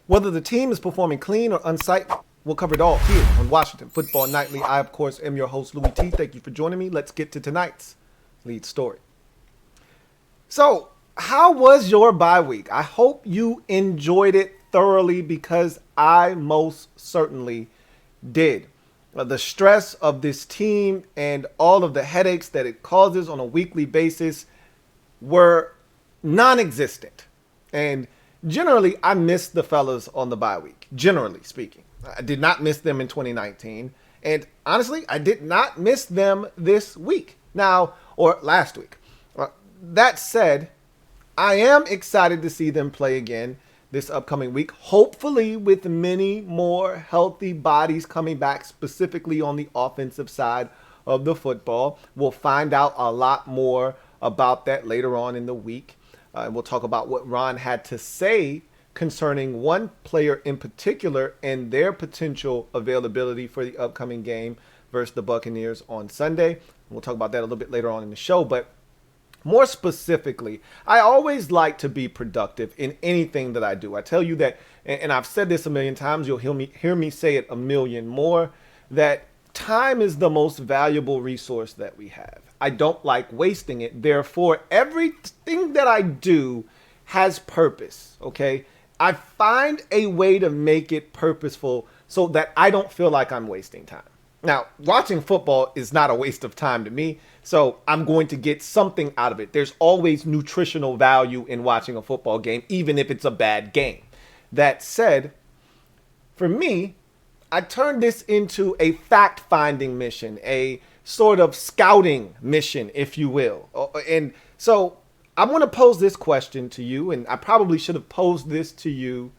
Whether the team is performing clean or unsightly, we'll cover it all here on Washington Football Nightly. I, of course, am your host, Louie T. Thank you for joining me. Let's get to tonight's lead story. So, how was your bye week? I hope you enjoyed it thoroughly because I most certainly did. The stress of this team and all of the headaches that it causes on a weekly basis were non-existent. And generally, I missed the fellas on the bye week, generally speaking. I did not miss them in 2019. And honestly, I did not miss them this week. Now, or last week. That said, I am excited to see them play again this upcoming week, hopefully with many more healthy bodies coming back, specifically on the offensive side of the football. We'll find out a lot more about that later on in the week. And we'll talk about what Ron had to say concerning one player in particular and their potential availability for the upcoming game versus the Buccaneers on Sunday. We'll talk about that a little bit later on in the show, but more specifically, I always like to be productive in anything that I do. I tell you that, and I've said this a million times, you'll hear me say it a million more, that time is the most valuable resource that we have. I don't like wasting it. Therefore, everything that I do has purpose, okay? I find a way to make it purposeful so that I don't feel like I'm wasting time. Now, watching football is not a waste of time to me, so I'm going to get something out of it. There's always nutritional value in watching a football game, even if it's a bad game. That said, for me, I turned this into a fact-finding mission, a sort of scouting mission, if you will. And so I'm going to pose this question to you, and I probably should have posed this to you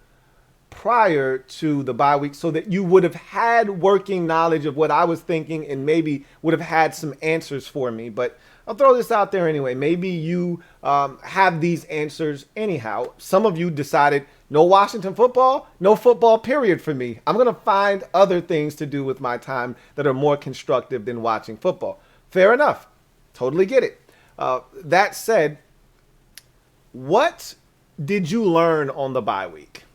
prior to the bye week so that you would have had working knowledge of what I was thinking and maybe would have had some answers for me. But I'll throw this out there anyway. Maybe you have these answers anyhow. Some of you decided no Washington football, no football period for me. I'm going to find other things to do with my time that are more constructive than watching football. Fair enough. Totally get it. That said, what did you learn on the bye week?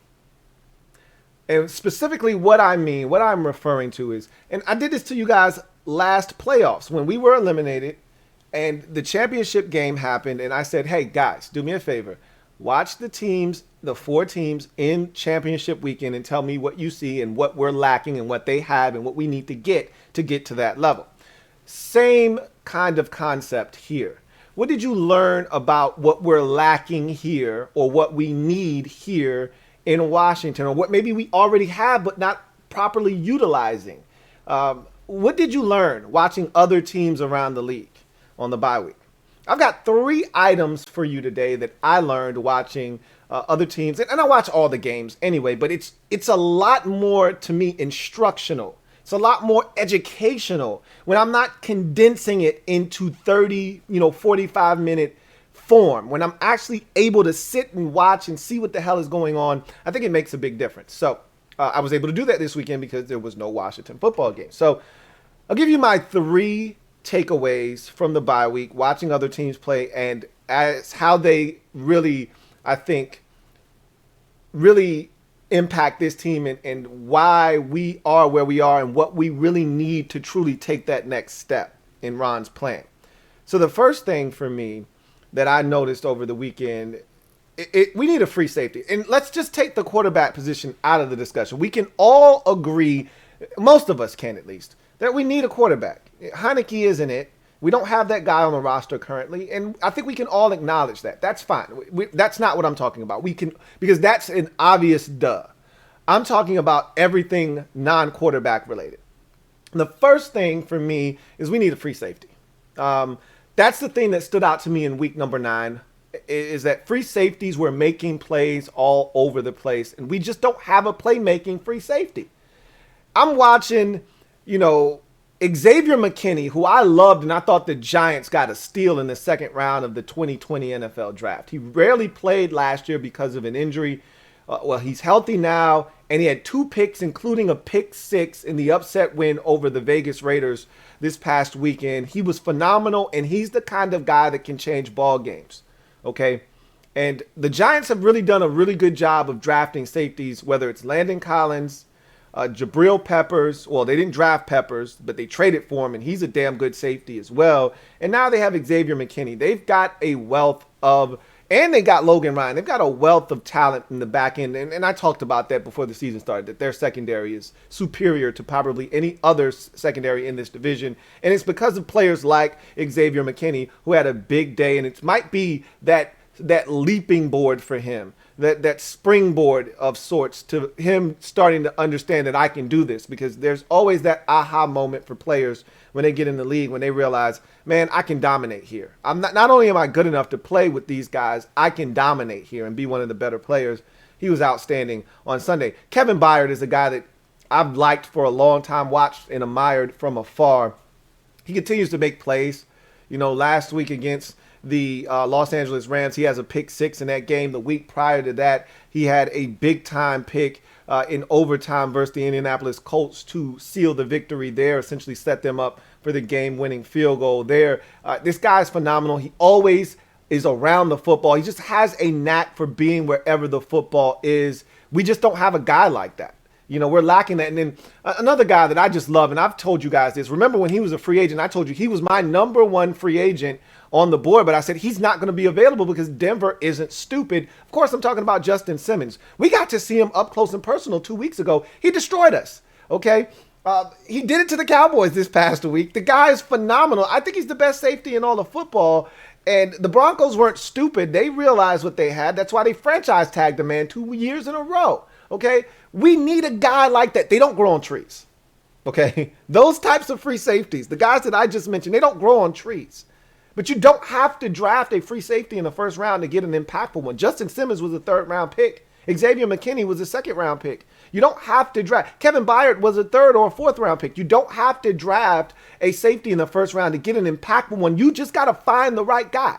And specifically what I'm referring to is, and I did this to you guys last playoffs when we were eliminated and the championship game happened. And I said, hey guys, do me a favor. Watch the teams, the 4 teams in championship weekend and tell me what you see and what we're lacking and what they have and what we need to get to that level. Same kind of concept here. What did you learn about what we're lacking here or what we need here in Washington, or what maybe we already have but not properly utilizing? What did you learn watching other teams around the league on the bye week? I've got 3 items for you today that I learned watching other teams, and I watch all the games anyway, but it's a lot more, to me, instructional. It's a lot more educational when I'm not condensing it into 30, 45-minute form. When I'm actually able to sit and watch and see what the hell is going on, I think it makes a big difference. So I was able to do that this weekend because there was no Washington football game. So I'll give you my 3 takeaways from the bye week, watching other teams play, and as how they really, I think, really impact this team and why we are where we are and what we really need to truly take that next step in Ron's plan. So the first thing for me that I noticed over the weekend, we need a free safety. And let's just take the quarterback position out of the discussion. We can all agree, most of us can at least, that we need a quarterback. Heineke isn't it. We don't have that guy on the roster currently, and I think we can all acknowledge that. That's fine. That's not what I'm talking about. Because that's an obvious duh. I'm talking about everything non-quarterback related. The first thing for me is we need a free safety. That's the thing that stood out to me in week number 9, is that free safeties were making plays all over the place, and we just don't have a playmaking free safety. I'm watching, Xavier McKinney, who I loved, and I thought the Giants got a steal in the second round of the 2020 NFL draft. He rarely played last year because of an injury. Well, he's healthy now, and he had 2 picks, including a pick 6 in the upset win over the Vegas Raiders this past weekend. He was phenomenal, and he's the kind of guy that can change ball games, okay? And the Giants have really done a really good job of drafting safeties, whether it's Landon Collins, Jabril Peppers. Well, they didn't draft Peppers, but they traded for him, and he's a damn good safety as well. And now they have Xavier McKinney. They've got a wealth of, and they got Logan Ryan. They've got a wealth of talent in the back end. And I talked about that before the season started, that their secondary is superior to probably any other secondary in this division. And it's because of players like Xavier McKinney, who had a big day. And it might be that leaping board for him, that springboard of sorts to him starting to understand that I can do this, because there's always that aha moment for players when they get in the league, when they realize, man, I can dominate here. Not only am I good enough to play with these guys, I can dominate here and be one of the better players. He was outstanding on Sunday. Kevin Byard is a guy that I've liked for a long time, watched and admired from afar. He continues to make plays. Last week against the Los Angeles Rams, he has a pick 6 in that game. The week prior to that, he had a big-time pick in overtime versus the Indianapolis Colts to seal the victory there, essentially set them up for the game-winning field goal there. This guy is phenomenal. He always is around the football. He just has a knack for being wherever the football is. We just don't have a guy like that. We're lacking that. And then another guy that I just love, and I've told you guys this. Remember when he was a free agent, I told you he was my number one free agent on the board, but I said he's not going to be available because Denver isn't stupid. Of course, I'm talking about Justin Simmons. We got to see him up close and personal 2 weeks ago. He destroyed us, okay? He did it to the Cowboys this past week. The guy is phenomenal. I think he's the best safety in all of football. And the Broncos weren't stupid. They realized what they had. That's why they franchise tagged the man 2 years in a row, okay? We need a guy like that. They don't grow on trees, okay? Those types of free safeties, the guys that I just mentioned, they don't grow on trees. But you don't have to draft a free safety in the first round to get an impactful one. Justin Simmons was a third-round pick. Xavier McKinney was a second-round pick. You don't have to draft. Kevin Byard was a third or a fourth-round pick. You don't have to draft a safety in the first round to get an impactful one. You just got to find the right guy.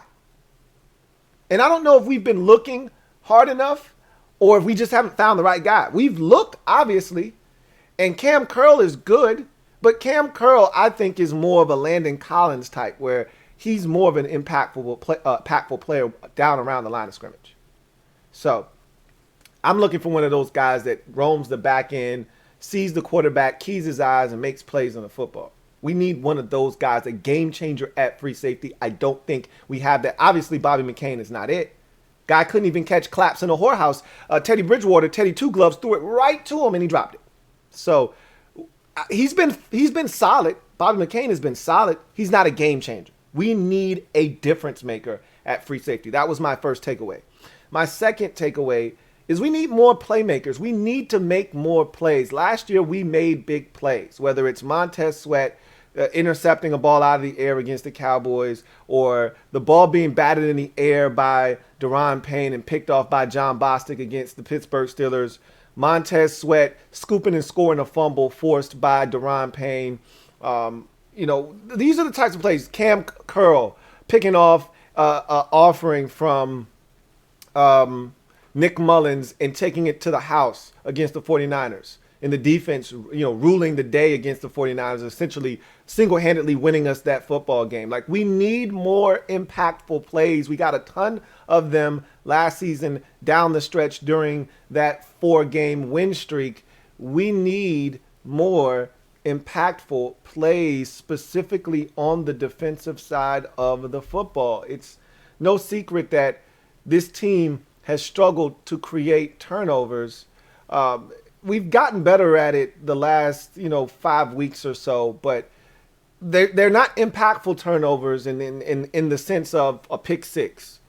And I don't know if we've been looking hard enough or if we just haven't found the right guy. We've looked, obviously, and Cam Curl is good, but Cam Curl, I think, is more of a Landon Collins type, where he's more of an impactful player down around the line of scrimmage. So I'm looking for one of those guys that roams the back end, sees the quarterback, keys his eyes, and makes plays on the football. We need one of those guys, a game changer at free safety. I don't think we have that. Obviously, Bobby McCain is not it. Guy couldn't even catch claps in a whorehouse. Teddy Bridgewater, Teddy Two Gloves, threw it right to him, and he dropped it. So he's been solid. Bobby McCain has been solid. He's not a game changer. We need a difference maker at free safety. That was my first takeaway. My second takeaway is we need more playmakers. We need to make more plays. Last year, we made big plays, whether it's Montez Sweat intercepting a ball out of the air against the Cowboys, or the ball being batted in the air by Daron Payne and picked off by John Bostic against the Pittsburgh Steelers. Montez Sweat scooping and scoring a fumble forced by Daron Payne. These are the types of plays. Cam Curl picking off offering from Nick Mullins and taking it to the house against the 49ers. And the defense, ruling the day against the 49ers, essentially single-handedly winning us that football game. Like, we need more impactful plays. We got a ton of them last season down the stretch during that 4-game win streak. We need more impactful plays, specifically on the defensive side of the football. It's no secret that this team has struggled to create turnovers. We've gotten better at it the last 5 weeks or so, but they're not impactful turnovers in the sense of a pick six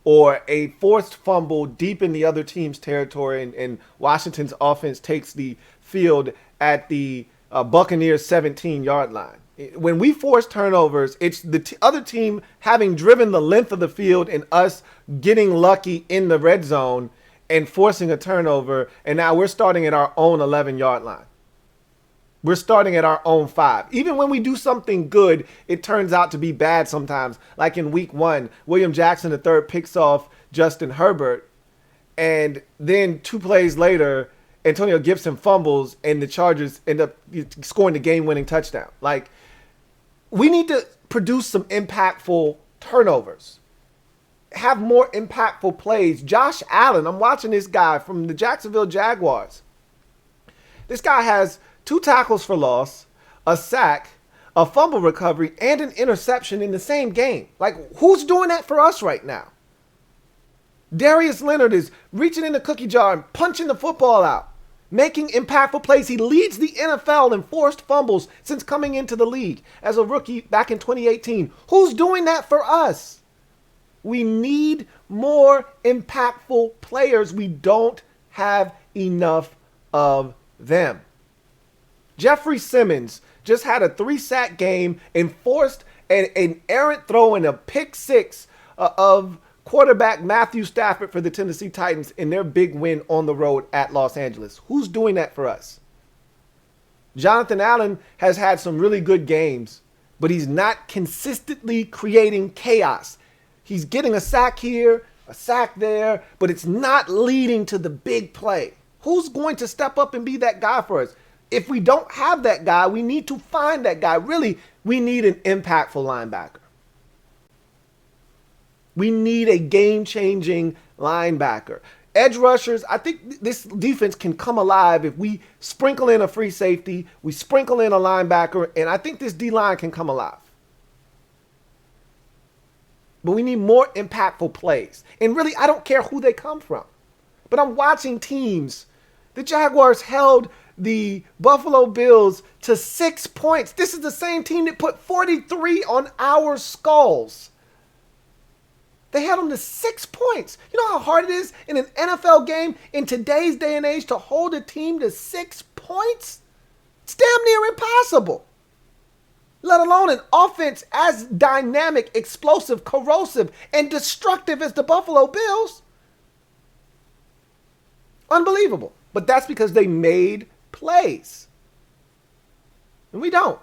or a forced fumble deep in the other team's territory, and Washington's offense takes the field at the Buccaneers 17-yard line. When we force turnovers, it's the other team having driven the length of the field and us getting lucky in the red zone and forcing a turnover, and now we're starting at our own 11-yard line. We're starting at our own 5. Even when we do something good, it turns out to be bad sometimes. Like in week 1, William Jackson III picks off Justin Herbert, and then 2 plays later, Antonio Gibson fumbles, and the Chargers end up scoring the game-winning touchdown. Like, we need to produce some impactful turnovers. have more impactful plays. Josh Allen, I'm watching this guy from the Jacksonville Jaguars. This guy has 2 tackles for loss, a sack, a fumble recovery, and an interception in the same game. Like, who's doing that for us right now? Darius Leonard is reaching in the cookie jar and punching the football out, making impactful plays. He leads the NFL in forced fumbles since coming into the league as a rookie back in 2018. Who's doing that for us? We need more impactful players. We don't have enough of them. Jeffrey Simmons just had a 3-sack game and forced an errant throw and a pick 6 of quarterback Matthew Stafford for the Tennessee Titans in their big win on the road at Los Angeles. Who's doing that for us? Jonathan Allen has had some really good games, but he's not consistently creating chaos. He's getting a sack here, a sack there, but it's not leading to the big play. Who's going to step up and be that guy for us? If we don't have that guy, we need to find that guy. Really, we need an impactful linebacker. We need a game-changing linebacker. Edge rushers, I think this defense can come alive if we sprinkle in a free safety, we sprinkle in a linebacker, and I think this D-line can come alive. But we need more impactful plays. And really, I don't care who they come from. But I'm watching teams. The Jaguars held the Buffalo Bills to 6 points. This is the same team that put 43 on our skulls. They held them to 6 points. You know how hard it is in an NFL game in today's day and age to hold a team to 6 points? It's damn near impossible. Let alone an offense as dynamic, explosive, corrosive, and destructive as the Buffalo Bills. Unbelievable. But that's because they made plays. And we don't.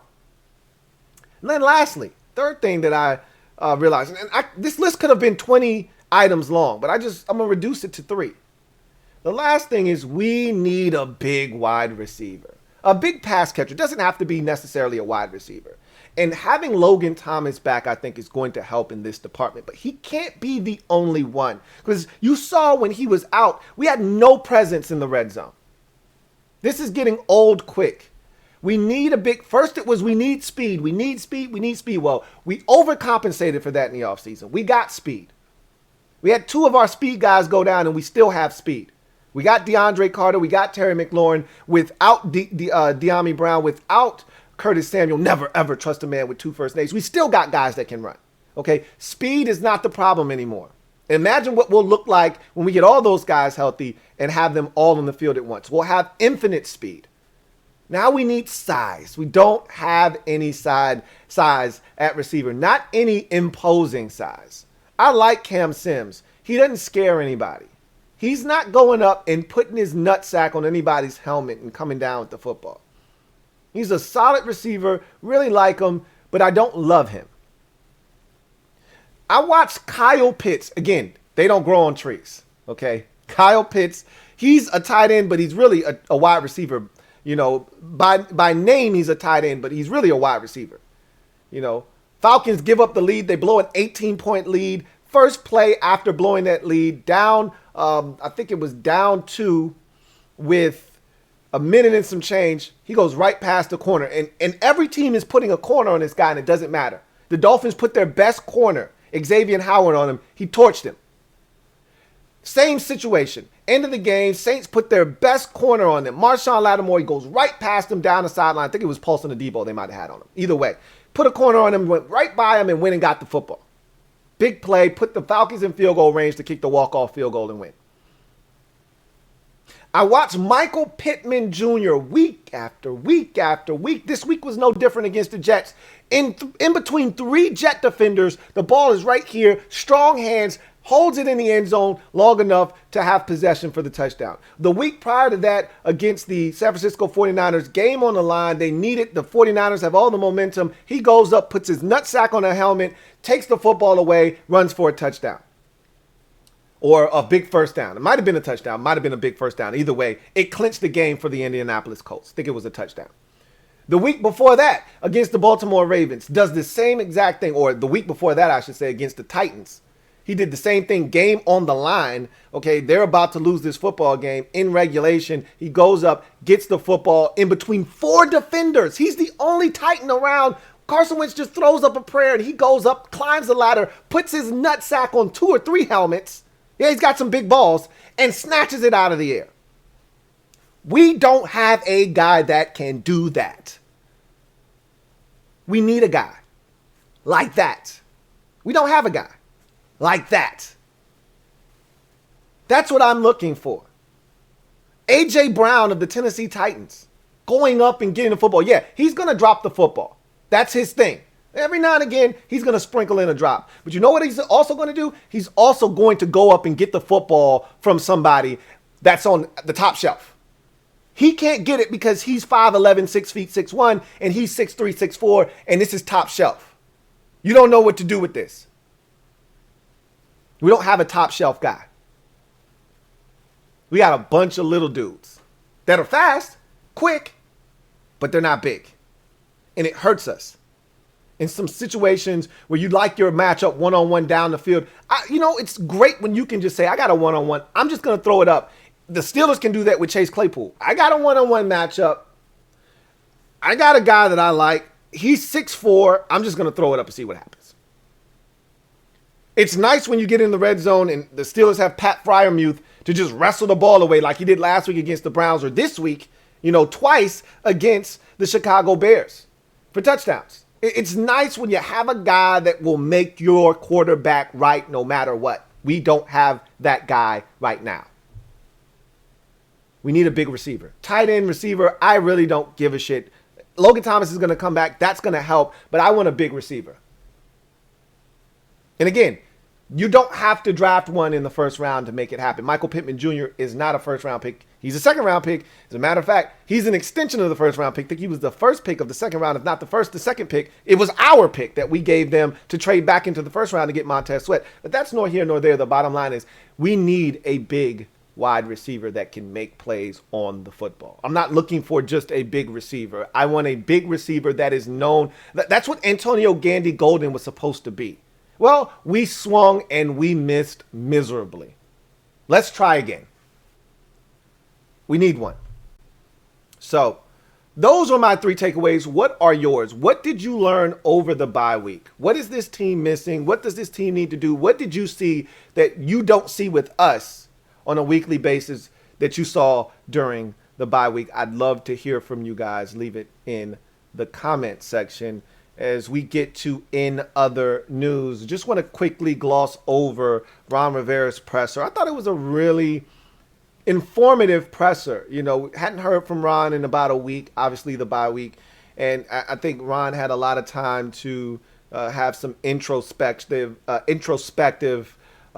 And then lastly, third thing that I realized, and this list could have been 20 items long, but I'm going to reduce it to 3. The last thing is we need a big wide receiver. A big pass catcher. Doesn't have to be necessarily a wide receiver. And having Logan Thomas back, I think, is going to help in this department. But he can't be the only one. Because you saw when he was out, we had no presence in the red zone. This is getting old quick. We need a big, first it was we need speed. We need speed. We need speed. Well, we overcompensated for that in the offseason. We got speed. We had 2 of our speed guys go down and we still have speed. We got DeAndre Carter. We got Terry McLaurin. Without De'Ami Brown, without Curtis Samuel, never, ever trust a man with 2 first names. We still got guys that can run. Okay, speed is not the problem anymore. Imagine what we'll look like when we get all those guys healthy and have them all on the field at once. We'll have infinite speed. Now we need size. We don't have any size at receiver, not any imposing size. I like Cam Sims. He doesn't scare anybody. He's not going up and putting his nutsack on anybody's helmet and coming down with the football. He's a solid receiver, really like him, but I don't love him. I watched Kyle Pitts. Again, they don't grow on trees, okay? Kyle Pitts, he's a tight end, but he's really a wide receiver. You know, by name, he's a tight end, but he's really a wide receiver. You know, Falcons give up the lead. They blow an 18-point lead. First play after blowing that lead, down, I think it was down 2 with a minute and some change. He goes right past the corner. And every team is putting a corner on this guy, and it doesn't matter. The Dolphins put their best corner, Xavier Howard, on him. He torched him. Same situation. End of the game. Saints put their best corner on them. Marshawn Lattimore, he goes right past him down the sideline. I think it was Paulson Adebo they might have had on him. Either way. Put a corner on him, went right by him, and went and got the football. Big play. Put the Falcons in field goal range to kick the walk-off field goal and win. I watched Michael Pittman Jr. week after week after week. This week was no different against the Jets. In between 3 Jet defenders, the ball is right here. Strong hands, holds it in the end zone long enough to have possession for the touchdown. The week prior to that, against the San Francisco 49ers, game on the line. They need it. The 49ers have all the momentum. He goes up, puts his nutsack on a helmet, takes the football away, runs for a touchdown. Or a big first down. It might have been a touchdown. Might have been a big first down. Either way, it clinched the game for the Indianapolis Colts. I think it was a touchdown. The week before that, against the Baltimore Ravens, does the same exact thing. Or the week before that, I should say, against the Titans. He did the same thing, game on the line. Okay, they're about to lose this football game in regulation. He goes up, gets the football in between 4 defenders. He's the only Titan around. Carson Wentz just throws up a prayer, and he goes up, climbs the ladder, puts his nutsack on 2 or 3 helmets. Yeah, he's got some big balls, and snatches it out of the air. We don't have a guy that can do that. We need a guy like that. We don't have a guy like that. That's what I'm looking for. A.J. Brown of the Tennessee Titans going up and getting the football. Yeah, he's going to drop the football. That's his thing. Every now and again, he's going to sprinkle in a drop. But you know what he's also going to do? He's also going to go up and get the football from somebody that's on the top shelf. He can't get it because he's 5'11", 6 feet, 6'1", and he's 6'3", 6'4", and this is top shelf. You don't know what to do with this. We don't have a top shelf guy. We got a bunch of little dudes that are fast, quick, but they're not big. And it hurts us. In some situations where you like your matchup one-on-one down the field, it's great when you can just say, I got a one-on-one. I'm just going to throw it up. The Steelers can do that with Chase Claypool. I got a one-on-one matchup. I got a guy that I like. He's 6'4". I'm just going to throw it up and see what happens. It's nice when you get in the red zone and the Steelers have Pat Freiermuth to just wrestle the ball away like he did last week against the Browns, or this week, twice against the Chicago Bears for touchdowns. It's nice when you have a guy that will make your quarterback right no matter what. We don't have that guy right now. We need a big receiver. Tight end receiver, I really don't give a shit. Logan Thomas is going to come back. That's going to help, but I want a big receiver. And again, you don't have to draft one in the first round to make it happen. Michael Pittman Jr. is not a first-round pick. He's a second-round pick. As a matter of fact, he's an extension of the first-round pick. I think he was the first pick of the second round, if not the second pick. It was our pick that we gave them to trade back into the first round to get Montez Sweat. But that's nor here nor there. The bottom line is we need a big wide receiver that can make plays on the football. I'm not looking for just a big receiver. I want a big receiver that is known. That's what Antonio Gandy Golden was supposed to be. Well, we swung and we missed miserably. Let's try again. We need one. So those are my 3 takeaways. What are yours? What did you learn over the bye week? What is this team missing? What does this team need to do? What did you see that you don't see with us on a weekly basis that you saw during the bye week? I'd love to hear from you guys. Leave it in the comment section. As we get to in other news, just want to quickly gloss over Ron Rivera's presser. I thought it was a really informative presser. Hadn't heard from Ron in about a week, obviously the bye week. And I think Ron had a lot of time to have some introspective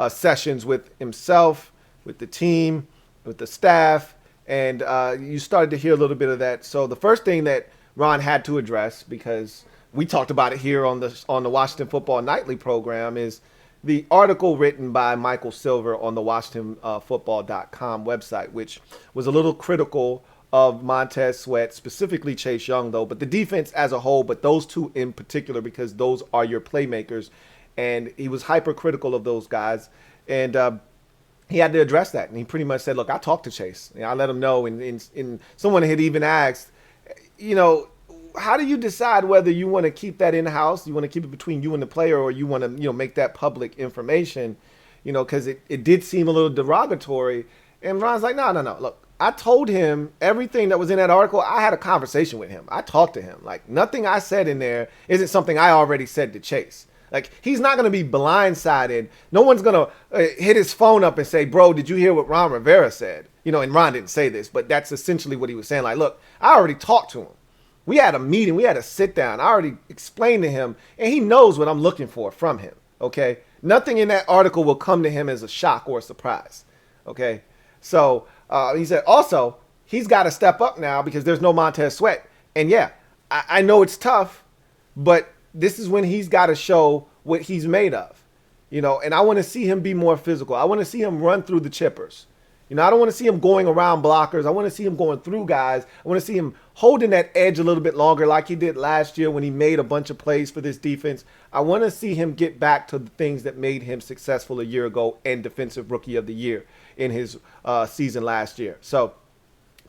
sessions with himself, with the team, with the staff. And you started to hear a little bit of that. So the first thing that Ron had to address, because we talked about it here on the Washington Football Nightly program, is the article written by Michael Silver on the WashingtonFootball.com website, which was a little critical of Montez Sweat, specifically Chase Young, though, but the defense as a whole, but those two in particular, because those are your playmakers. And he was hypercritical of those guys. And he had to address that. And he pretty much said, look, I talked to Chase. I let him know. And someone had even asked, how do you decide whether you want to keep that in-house, you want to keep it between you and the player, or you want to, make that public information, because it did seem a little derogatory. And Ron's like, no. Look, I told him everything that was in that article. I had a conversation with him. I talked to him. Like, nothing I said in there isn't something I already said to Chase. Like, he's not going to be blindsided. No one's going to hit his phone up and say, bro, did you hear what Ron Rivera said? And Ron didn't say this, but that's essentially what he was saying. Like, look, I already talked to him. We had a meeting. We had a sit down. I already explained to him, and he knows what I'm looking for from him, okay? Nothing in that article will come to him as a shock or a surprise, okay? So he said, also, he's got to step up now because there's no Montez Sweat. And, yeah, I know it's tough, but this is when he's got to show what he's made of, and I want to see him be more physical. I want to see him run through the chippers, I don't want to see him going around blockers. I want to see him going through guys. I want to see him holding that edge a little bit longer like he did last year when he made a bunch of plays for this defense. I want to see him get back to the things that made him successful a year ago and Defensive Rookie of the Year in his season last year. So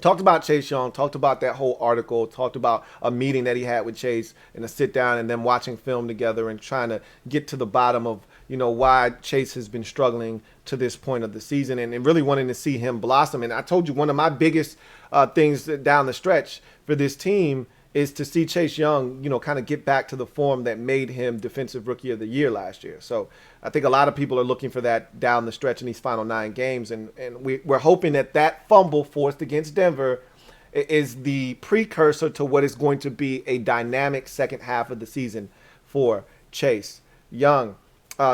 talked about Chase Young, talked about that whole article, talked about a meeting that he had with Chase and a sit down and them watching film together and trying to get to the bottom of, why Chase has been struggling to this point of the season and really wanting to see him blossom. And I told you one of my biggest things down the stretch for this team is to see Chase Young, kind of get back to the form that made him Defensive Rookie of the Year last year. So I think a lot of people are looking for that down the stretch in these final 9 games. And we're hoping that fumble forced against Denver is the precursor to what is going to be a dynamic second half of the season for Chase Young.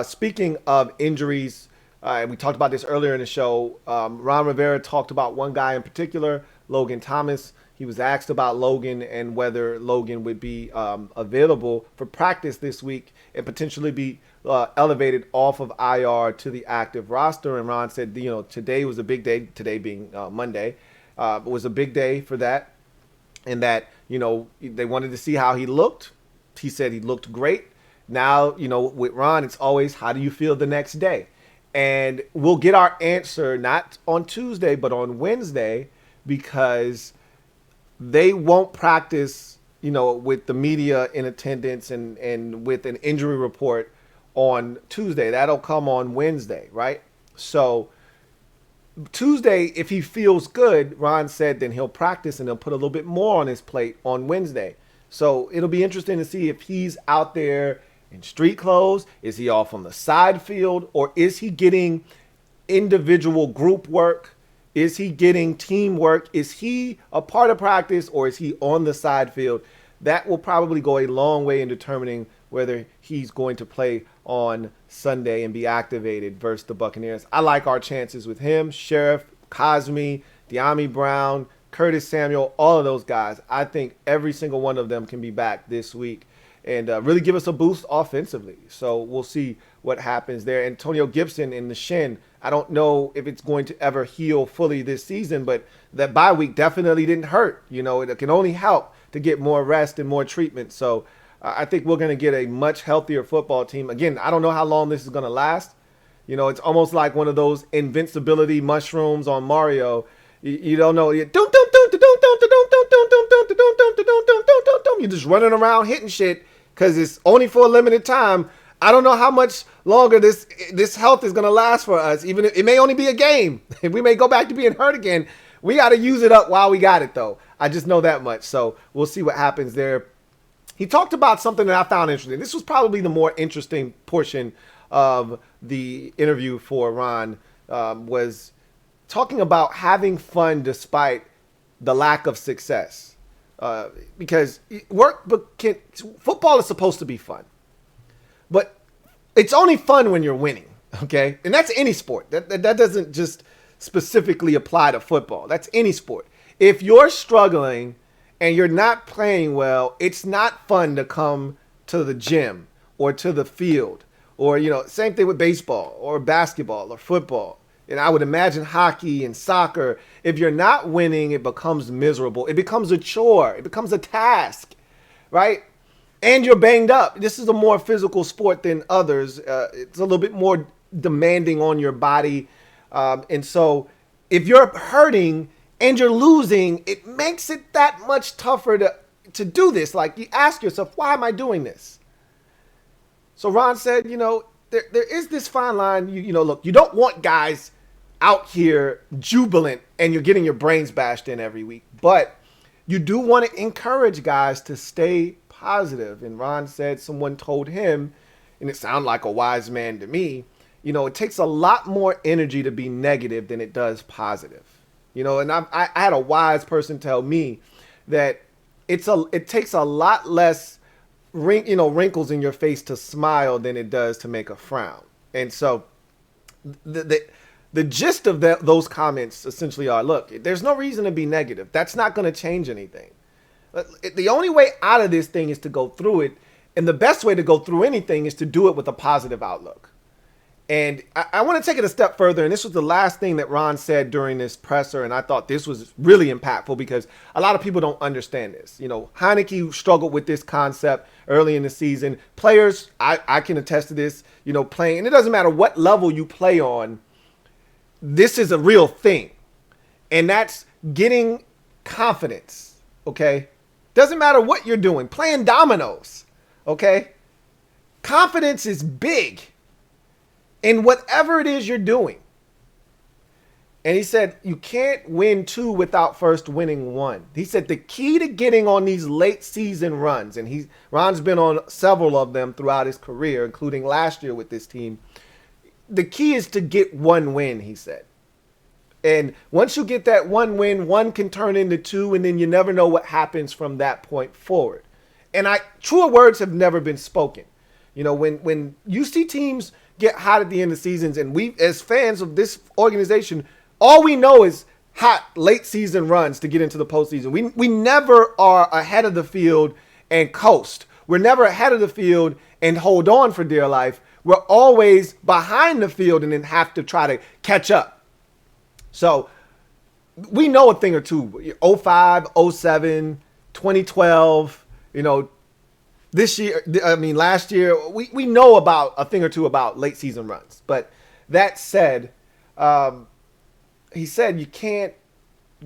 Speaking of injuries, and we talked about this earlier in the show, Ron Rivera talked about one guy in particular, Logan Thomas. He was asked about Logan and whether Logan would be available for practice this week and potentially be elevated off of IR to the active roster. And Ron said, today was a big day, today being Monday, was a big day for that. And that, they wanted to see how he looked. He said he looked great. Now, with Ron, it's always, how do you feel the next day? And we'll get our answer not on Tuesday, but on Wednesday, because they won't practice, with the media in attendance and with an injury report on Tuesday. That'll come on Wednesday, right? So Tuesday, if he feels good, Ron said, then he'll practice and he'll put a little bit more on his plate on Wednesday. So it'll be interesting to see if he's out there in street clothes. Is he off on the side field, or is he getting individual group work? Is he getting teamwork? Is he a part of practice, or is he on the side field? That will probably go a long way in determining whether he's going to play on Sunday and be activated versus the Buccaneers. I like our chances with him, Sheriff, Cosme, De'Ami Brown, Curtis Samuel, all of those guys. I think every single one of them can be back this week and really give us a boost offensively. So we'll see what happens there. Antonio Gibson in the shin, I don't know if it's going to ever heal fully this season, but that bye week definitely didn't hurt. It can only help to get more rest and more treatment. So I think we're going to get a much healthier football team. Again, I don't know how long this is going to last. It's almost like one of those invincibility mushrooms on Mario. You don't know. You're just running around hitting shit because it's only for a limited time. I don't know how much longer this health is going to last for us. Even if it may only be a game. We may go back to being hurt again. We got to use it up while we got it, though. I just know that much. So we'll see what happens there. He talked about something that I found interesting. This was probably the more interesting portion of the interview for Ron, was talking about having fun despite the lack of success. Because football is supposed to be fun. But it's only fun when you're winning, okay? And that's any sport. That doesn't just specifically apply to football. That's any sport. If you're struggling and you're not playing well, it's not fun to come to the gym or to the field. Or, same thing with baseball or basketball or football. And I would imagine hockey and soccer. If you're not winning, it becomes miserable. It becomes a chore. It becomes a task, right? And you're banged up. This is a more physical sport than others. It's a little bit more demanding on your body. And so if you're hurting and you're losing, it makes it that much tougher to do this. Like, you ask yourself, why am I doing this? So Ron said, there is this fine line. Look, you don't want guys out here jubilant and you're getting your brains bashed in every week. But you do want to encourage guys to stay positive. And Ron said someone told him, and it sounded like a wise man to me, it takes a lot more energy to be negative than it does positive. And I had a wise person tell me that it takes a lot less wrinkles in your face to smile than it does to make a frown. And so the gist of those comments essentially are, look, there's no reason to be negative. That's not going to change anything. The only way out of this thing is to go through it. And the best way to go through anything is to do it with a positive outlook. And I want to take it a step further, and this was the last thing that Ron said during this presser, and I thought this was really impactful because a lot of people don't understand this. You know, Heineke struggled with this concept early in the season. Players, I can attest to this, you know, playing, and it doesn't matter what level you play on, this is a real thing, and that's getting confidence, okay? Doesn't matter what you're doing, playing dominoes, okay? Confidence is big in whatever it is you're doing. And he said, you can't win 2 without first winning 1. He said the key to getting on these late season runs, and Ron's been on several of them throughout his career, including last year with this team. The key is to get 1 win, he said. And once you get that 1 win, 1 can turn into 2, and then you never know what happens from that point forward. And truer words have never been spoken. You know, when you see teams get hot at the end of seasons, and we, as fans of this organization, all we know is hot late season runs to get into the postseason. We never are ahead of the field and coast. We're never ahead of the field and hold on for dear life. We're always behind the field and then have to try to catch up. So we know a thing or two. 05, 07, 2012, you know, last year, we know about a thing or two about late season runs. But that said, he said you can't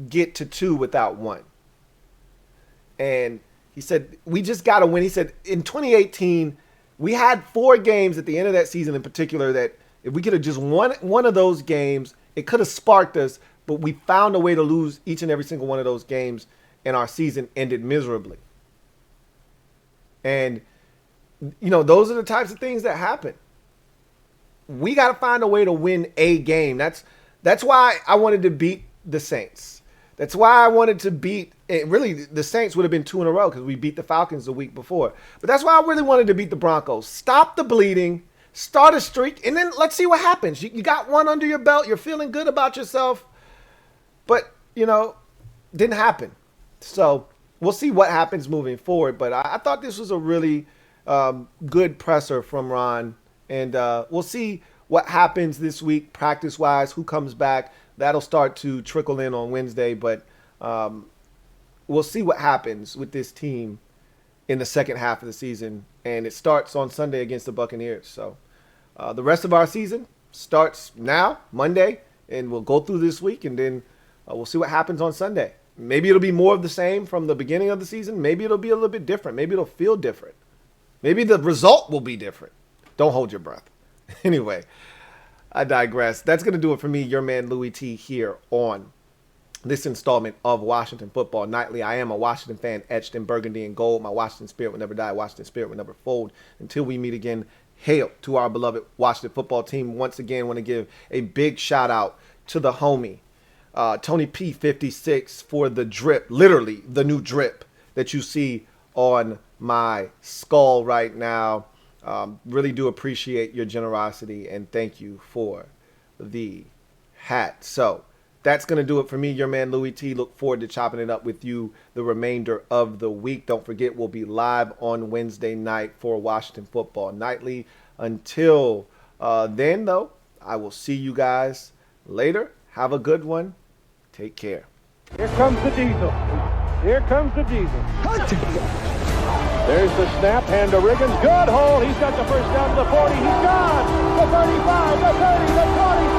get to 2 without 1. And he said, we just got to win. He said in 2018, we had 4 games at the end of that season in particular that if we could have just won one of those games, it could have sparked us. But we found a way to lose each and every single one of those games, and our season ended miserably. And, you know, those are the types of things that happen. We got to find a way to win a game. That's why I wanted to beat the Saints. That's why I wanted to beat – really, the Saints would have been 2 in a row because we beat the Falcons the week before. But that's why I really wanted to beat the Broncos. Stop the bleeding, start a streak, and then let's see what happens. You got 1 under your belt. You're feeling good about yourself. But, you know, didn't happen. So we'll see what happens moving forward. But I thought this was a really good presser from Ron. And we'll see what happens this week practice-wise, who comes back. That'll start to trickle in on Wednesday. But we'll see what happens with this team in the second half of the season. And it starts on Sunday against the Buccaneers. So the rest of our season starts now, Monday. And we'll go through this week. And then we'll see what happens on Sunday. Maybe it'll be more of the same from the beginning of the season. Maybe it'll be a little bit different. Maybe it'll feel different. Maybe the result will be different. Don't hold your breath. Anyway, I digress. That's going to do it for me, your man Louie T, here on this installment of Washington Football Nightly. I am a Washington fan etched in burgundy and gold. My Washington spirit will never die. Washington spirit will never fold. Until we meet again, hail to our beloved Washington football team. Once again, want to give a big shout out to the homie, Tony P56, for the drip, literally the new drip that you see on my skull right now. Really do appreciate your generosity, and thank you for the hat. So that's going to do it for me, your man Louie T. Look forward to chopping it up with you the remainder of the week. Don't forget, we'll be live on Wednesday night for Washington Football Nightly. Until then, though, I will see you guys later. Have a good one. Take care. Here comes the diesel. Here comes the diesel. There's the snap, hand to Riggins. Good hole. He's got the first down to the 40. He's gone. The 35, the 30, the 20.